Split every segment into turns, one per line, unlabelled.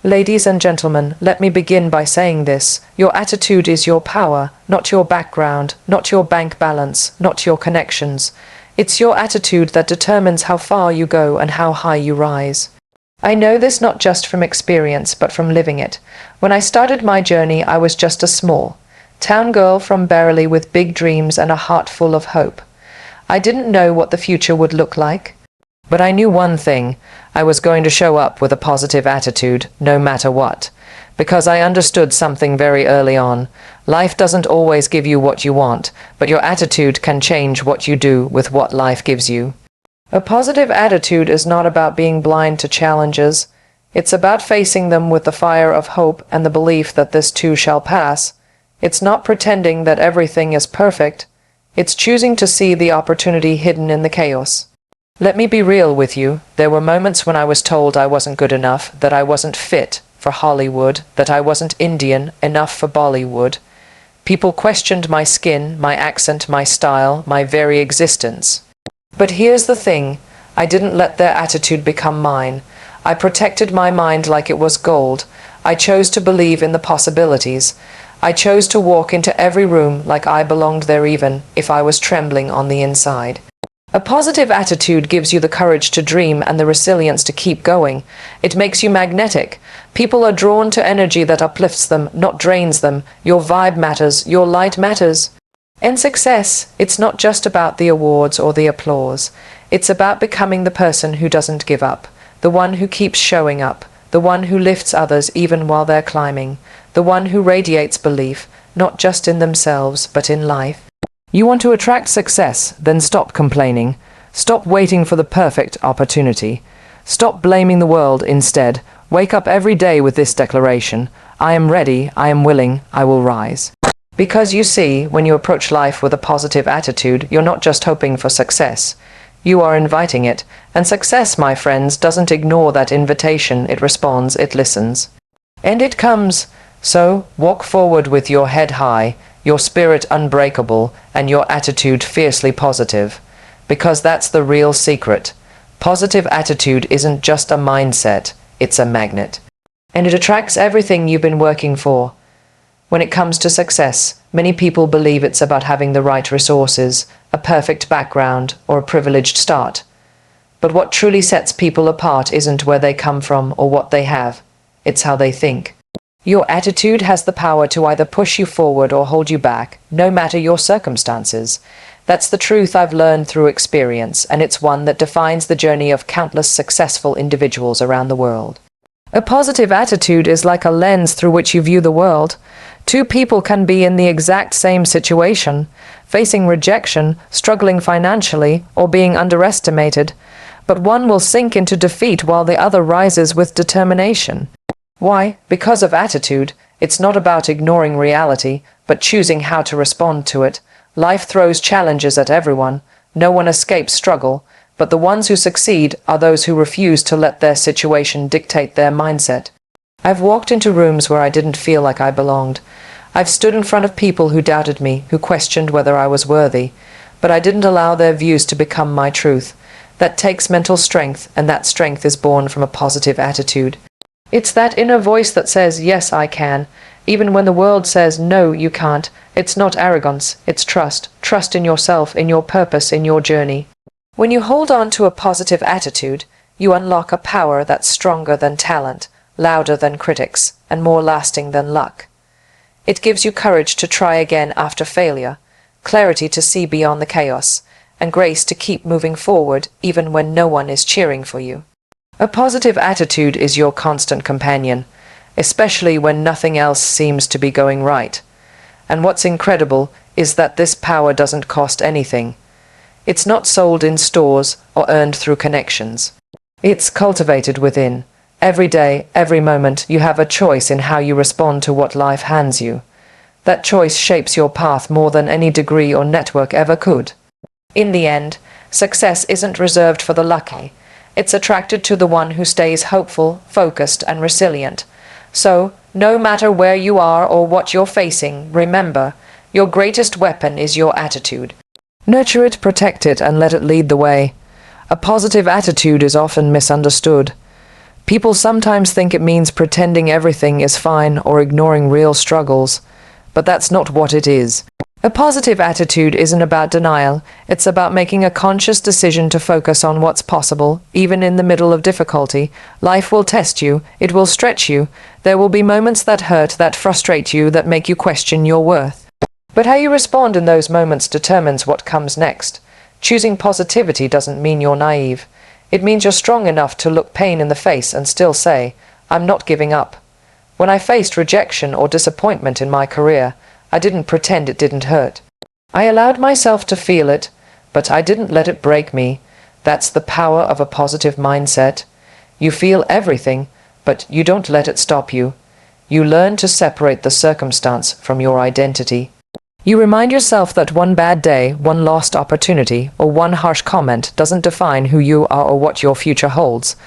Ladies and gentlemen, let me begin by saying this. Your attitude is your power, not your background, not your bank balance, not your connections. It's your attitude that determines how far you go and how high you rise. I know this not just from experience, but from living it. When I started my journey, I was just a small town girl from Barely with big dreams and a heart full of hope. I didn't know what the future would look like, but I knew one thing. I was going to show up with a positive attitude, no matter what. Because I understood something very early on. Life doesn't always give you what you want, but your attitude can change what you do with what life gives you. A positive attitude is not about being blind to challenges. It's about facing them with the fire of hope and the belief that this too shall pass. It's not pretending that everything is perfect. It's choosing to see the opportunity hidden in the chaos. Let me be real with you. There were moments when I was told I wasn't good enough, that I wasn't fit for Hollywood, that I wasn't Indian enough for Bollywood. People questioned my skin, my accent, my style, my very existence. But here's the thing. I didn't let their attitude become mine. I protected my mind like it was gold. I chose to believe in the possibilities. I chose to walk into every room like I belonged there even if I was trembling on the inside. A positive attitude gives you the courage to dream and the resilience to keep going. It makes you magnetic. People are drawn to energy that uplifts them, not drains them. Your vibe matters. Your light matters. In success, it's not just about the awards or the applause. It's about becoming the person who doesn't give up, the one who keeps showing up, the one who lifts others even while they're climbing, the one who radiates belief, not just in themselves, but in life. You want to attract success, then stop complaining. Stop waiting for the perfect opportunity. Stop blaming the world instead. Wake up every day with this declaration: I am ready, I am willing, I will rise. Because you see, when you approach life with a positive attitude, you're not just hoping for success. You are inviting it. And success, my friends, doesn't ignore that invitation. It responds, it listens. And it comes. So, walk forward with your head high, your spirit unbreakable, and your attitude fiercely positive. Because that's the real secret. Positive attitude isn't just a mindset, it's a magnet. And it attracts everything you've been working for. When it comes to success, many people believe it's about having the right resources, a perfect background, or a privileged start. But what truly sets people apart isn't where they come from or what they have, it's how they think. Your attitude has the power to either push you forward or hold you back, no matter your circumstances. That's the truth I've learned through experience, and it's one that defines the journey of countless successful individuals around the world. A positive attitude is like a lens through which you view the world. Two people can be in the exact same situation, facing rejection, struggling financially, or being underestimated, but one will sink into defeat while the other rises with determination. Why? Because of attitude. It's not about ignoring reality, but choosing how to respond to it. Life throws challenges at everyone. No one escapes struggle, but the ones who succeed are those who refuse to let their situation dictate their mindset. I've walked into rooms where I didn't feel like I belonged. I've stood in front of people who doubted me, who questioned whether I was worthy, but I didn't allow their views to become my truth. That takes mental strength, and that strength is born from a positive attitude. It's that inner voice that says, yes, I can, even when the world says, no, you can't. It's not arrogance, it's trust. Trust in yourself, in your purpose, in your journey. When you hold on to a positive attitude, you unlock a power that's stronger than talent, louder than critics, and more lasting than luck. It gives you courage to try again after failure, clarity to see beyond the chaos, and grace to keep moving forward even when no one is cheering for you. A positive attitude is your constant companion, especially when nothing else seems to be going right. And what's incredible is that this power doesn't cost anything. It's not sold in stores or earned through connections. It's cultivated within. Every day, every moment, you have a choice in how you respond to what life hands you. That choice shapes your path more than any degree or network ever could. In the end, success isn't reserved for the lucky. It's attracted to the one who stays hopeful, focused, and resilient. So, no matter where you are or what you're facing, remember, your greatest weapon is your attitude. Nurture it, protect it, and let it lead the way. A positive attitude is often misunderstood. People sometimes think it means pretending everything is fine or ignoring real struggles, but that's not what it is. A positive attitude isn't about denial, it's about making a conscious decision to focus on what's possible, even in the middle of difficulty. Life will test you, it will stretch you, there will be moments that hurt, that frustrate you, that make you question your worth. But how you respond in those moments determines what comes next. Choosing positivity doesn't mean you're naive. It means you're strong enough to look pain in the face and still say, I'm not giving up. When I faced rejection or disappointment in my career, I didn't pretend it didn't hurt. I allowed myself to feel it, but I didn't let it break me. That's the power of a positive mindset. You feel everything, but you don't let it stop you. You learn to separate the circumstance from your identity. You remind yourself that one bad day, one lost opportunity, or one harsh comment doesn't define who you are or what your future holds.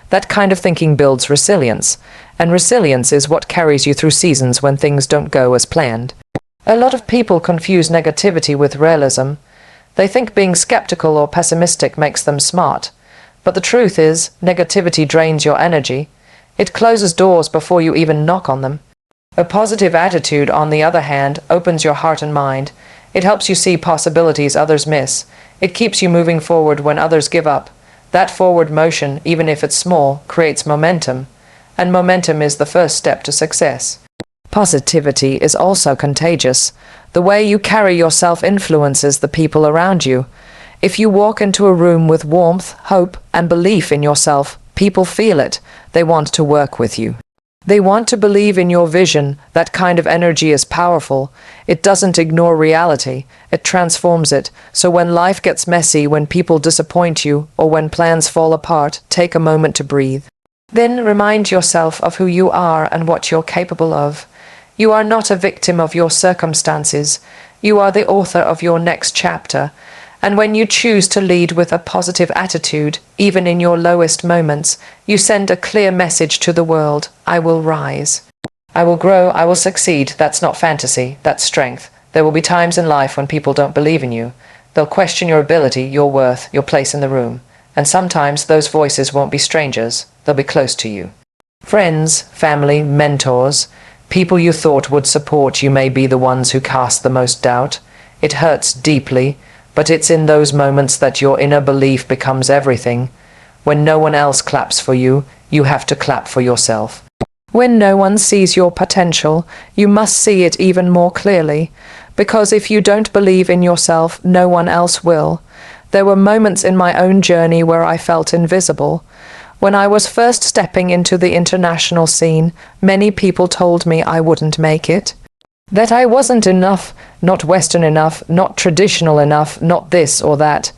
That kind of thinking builds resilience, and resilience is what carries you through seasons when things don't go as planned. A lot of people confuse negativity with realism. They think being skeptical or pessimistic makes them smart. But the truth is, negativity drains your energy. It closes doors before you even knock on them. A positive attitude, on the other hand, opens your heart and mind. It helps you see possibilities others miss. It keeps you moving forward when others give up. That forward motion, even if it's small, creates momentum. And momentum is the first step to success. Positivity is also contagious. The way you carry yourself influences the people around you. If you walk into a room with warmth, hope, and belief in yourself, people feel it. They want to work with you. They want to believe in your vision. That kind of energy is powerful. It doesn't ignore reality. It transforms it. So when life gets messy, when people disappoint you, or when plans fall apart, take a moment to breathe. Then remind yourself of who you are and what you're capable of. You are not a victim of your circumstances. You are the author of your next chapter. And when you choose to lead with a positive attitude, even in your lowest moments, you send a clear message to the world. I will rise. I will grow. I will succeed. That's not fantasy. That's strength. There will be times in life when people don't believe in you. They'll question your ability, your worth, your place in the room. And sometimes those voices won't be strangers. They'll be close to you. Friends, family, mentors, people you thought would support you may be the ones who cast the most doubt. It hurts deeply, but it's in those moments that your inner belief becomes everything. When no one else claps for you, you have to clap for yourself. When no one sees your potential, you must see it even more clearly, because if you don't believe in yourself, no one else will. There were moments in my own journey where I felt invisible. When I was first stepping into the international scene, many people told me I wouldn't make it. That I wasn't enough, not Western enough, not traditional enough, not this or that.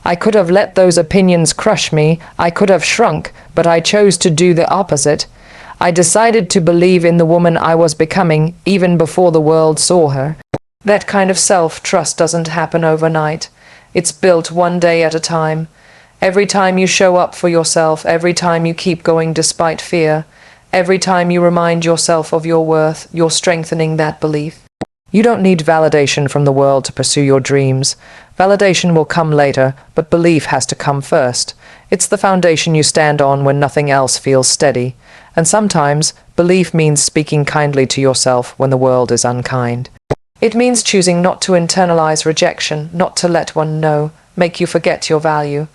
I could have let those opinions crush me, I could have shrunk, but I chose to do the opposite. I decided to believe in the woman I was becoming, even before the world saw her. That kind of self-trust doesn't happen overnight. It's built one day at a time. Every time you show up for yourself, every time you keep going despite fear, every time you remind yourself of your worth, you're strengthening that belief. You don't need validation from the world to pursue your dreams. Validation will come later, but belief has to come first. It's the foundation you stand on when nothing else feels steady. And sometimes, belief means speaking kindly to yourself when the world is unkind. It means choosing not to internalize rejection, not to let one know, make you forget your value.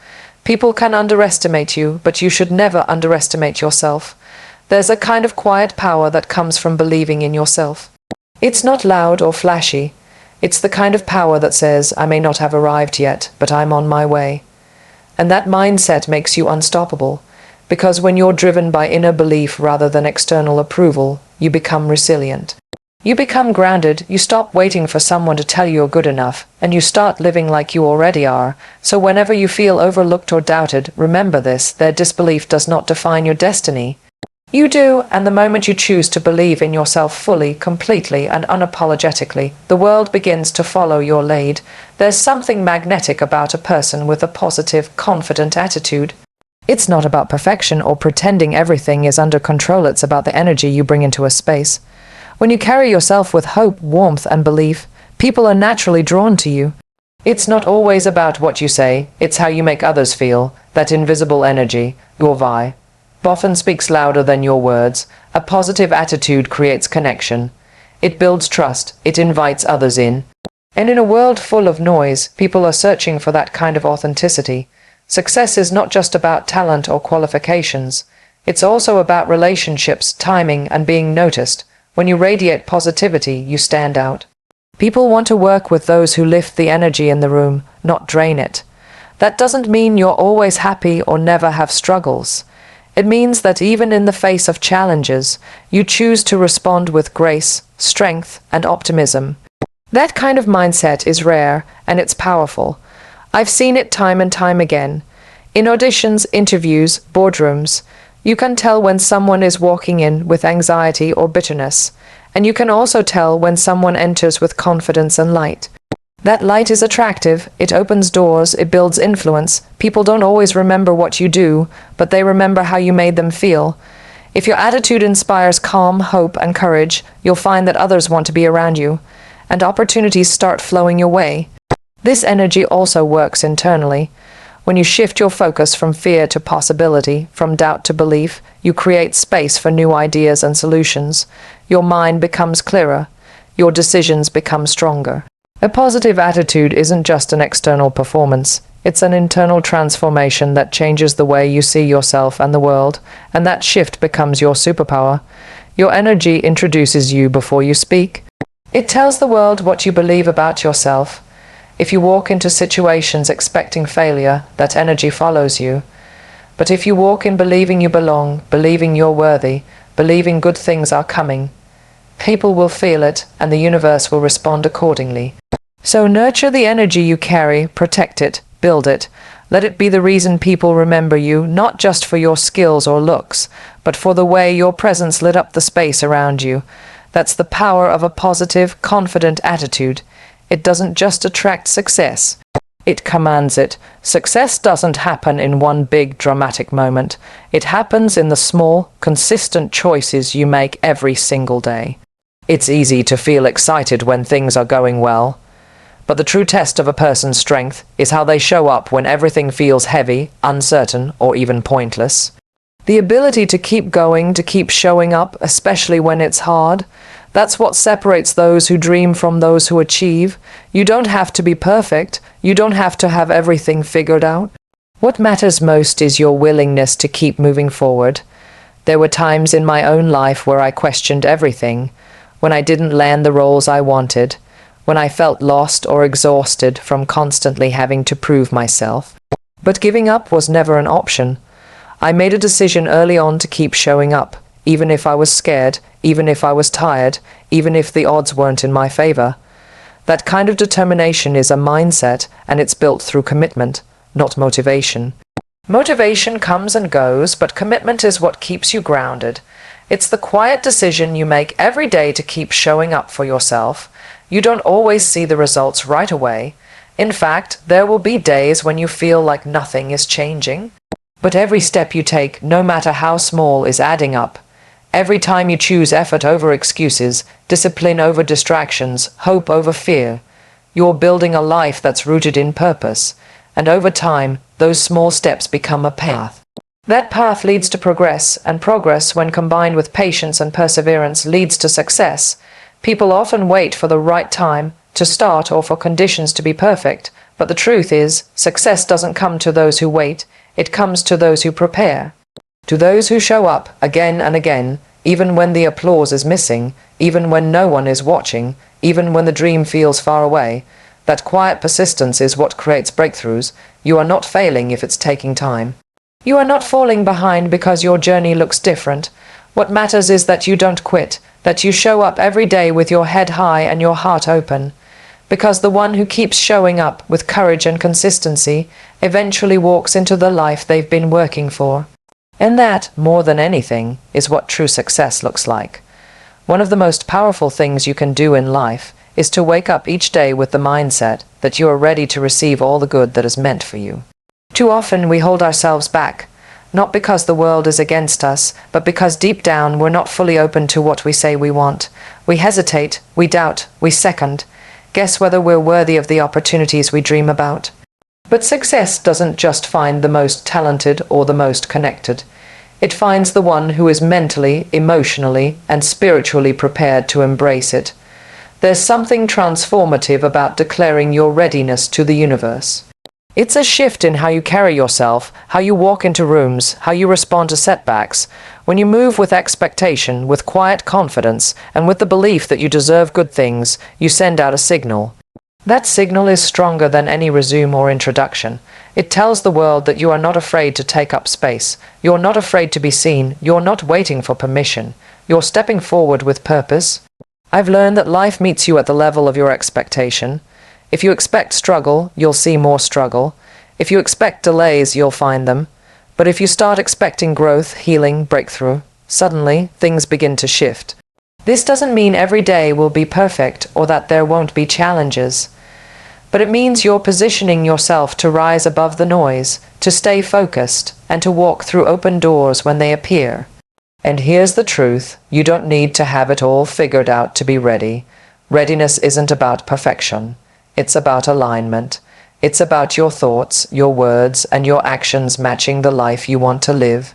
People can underestimate you, but you should never underestimate yourself. There's a kind of quiet power that comes from believing in yourself. It's not loud or flashy. It's the kind of power that says, I may not have arrived yet, but I'm on my way. And that mindset makes you unstoppable, because when you're driven by inner belief rather than external approval, you become resilient. You become grounded, you stop waiting for someone to tell you you're good enough, and you start living like you already are. So whenever you feel overlooked or doubted, remember this, their disbelief does not define your destiny. You do, and the moment you choose to believe in yourself fully, completely, and unapologetically, the world begins to follow your lead. There's something magnetic about a person with a positive, confident attitude. It's not about perfection or pretending everything is under control, it's about the energy you bring into a space. When you carry yourself with hope, warmth, and belief, people are naturally drawn to you. It's not always about what you say, it's how you make others feel, that invisible energy, your vibe. often speaks louder than your words. A positive attitude creates connection. It builds trust. It invites others in. And in a world full of noise, people are searching for that kind of authenticity. Success is not just about talent or qualifications. It's also about relationships, timing, and being noticed. When you radiate positivity, you stand out. People want to work with those who lift the energy in the room, not drain it. That doesn't mean you're always happy or never have struggles. It means that even in the face of challenges, you choose to respond with grace, strength, and optimism. That kind of mindset is rare, and it's powerful. I've seen it time and time again. In auditions, interviews, boardrooms, you can tell when someone is walking in with anxiety or bitterness, and you can also tell when someone enters with confidence and light. That light is attractive, it opens doors, it builds influence. People don't always remember what you do, but they remember how you made them feel. If your attitude inspires calm, hope, and courage, you'll find that others want to be around you, and opportunities start flowing your way. This energy also works internally. When you shift your focus from fear to possibility, from doubt to belief, you create space for new ideas and solutions. Your mind becomes clearer. Your decisions become stronger. A positive attitude isn't just an external performance. It's an internal transformation that changes the way you see yourself and the world, and that shift becomes your superpower. Your energy introduces you before you speak. It tells the world what you believe about yourself. If you walk into situations expecting failure, that energy follows you. But if you walk in believing you belong, believing you're worthy, believing good things are coming, people will feel it, and the universe will respond accordingly. So nurture the energy you carry, protect it, build it. Let it be the reason people remember you, not just for your skills or looks, but for the way your presence lit up the space around you. That's the power of a positive, confident attitude. It doesn't just attract success, it commands it. Success doesn't happen in one big dramatic moment. It happens in the small, consistent choices you make every single day. It's easy to feel excited when things are going well. But the true test of a person's strength is how they show up when everything feels heavy, uncertain, or even pointless. The ability to keep going, to keep showing up, especially when it's hard, that's what separates those who dream from those who achieve. You don't have to be perfect. You don't have to have everything figured out. What matters most is your willingness to keep moving forward. There were times in my own life where I questioned everything, when I didn't land the roles I wanted, when I felt lost or exhausted from constantly having to prove myself. But giving up was never an option. I made a decision early on to keep showing up, even if I was scared, even if I was tired, even if the odds weren't in my favor. That kind of determination is a mindset, and it's built through commitment, not motivation. Motivation comes and goes, but commitment is what keeps you grounded. It's the quiet decision you make every day to keep showing up for yourself. You don't always see the results right away. In fact, there will be days when you feel like nothing is changing. But every step you take, no matter how small, is adding up. Every time you choose effort over excuses, discipline over distractions, hope over fear, you're building a life that's rooted in purpose. And over time, those small steps become a path. That path leads to progress, and progress, when combined with patience and perseverance, leads to success. People often wait for the right time to start or for conditions to be perfect, but the truth is, success doesn't come to those who wait, it comes to those who prepare. To those who show up again and again, even when the applause is missing, even when no one is watching, even when the dream feels far away. That quiet persistence is what creates breakthroughs. You are not failing if it's taking time. You are not falling behind because your journey looks different. What matters is that you don't quit, that you show up every day with your head high and your heart open. Because the one who keeps showing up with courage and consistency eventually walks into the life they've been working for. And that, more than anything, is what true success looks like. One of the most powerful things you can do in life is to wake up each day with the mindset that you are ready to receive all the good that is meant for you. Too often we hold ourselves back, not because the world is against us, but because deep down we're not fully open to what we say we want. We hesitate, we doubt, we second, guess whether we're worthy of the opportunities we dream about. But success doesn't just find the most talented or the most connected. It finds the one who is mentally, emotionally, and spiritually prepared to embrace it. There's something transformative about declaring your readiness to the universe. It's a shift in how you carry yourself, how you walk into rooms, how you respond to setbacks. When you move with expectation, with quiet confidence, and with the belief that you deserve good things, you send out a signal. That signal is stronger than any resume or introduction. It tells the world that you are not afraid to take up space. You're not afraid to be seen. You're not waiting for permission. You're stepping forward with purpose. I've learned that life meets you at the level of your expectation. If you expect struggle, you'll see more struggle. If you expect delays, you'll find them. But if you start expecting growth, healing, breakthrough, suddenly things begin to shift. This doesn't mean every day will be perfect or that there won't be challenges. But it means you're positioning yourself to rise above the noise, to stay focused, and to walk through open doors when they appear. And here's the truth, you don't need to have it all figured out to be ready. Readiness isn't about perfection. It's about alignment. It's about your thoughts, your words, and your actions matching the life you want to live.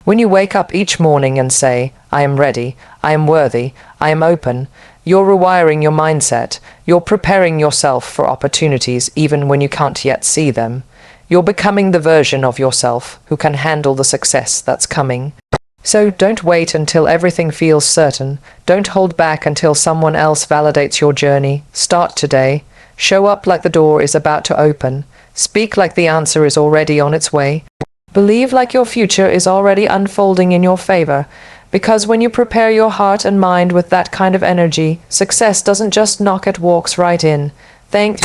When you wake up each morning and say, I am ready, I am worthy, I am open, you're rewiring your mindset. You're preparing yourself for opportunities even when you can't yet see them. You're becoming the version of yourself who can handle the success that's coming. So don't wait until everything feels certain. Don't hold back until someone else validates your journey. Start today. Show up like the door is about to open. Speak like the answer is already on its way. Believe like your future is already unfolding in your favor. Because when you prepare your heart and mind with that kind of energy, success doesn't just knock, it walks right in. Thank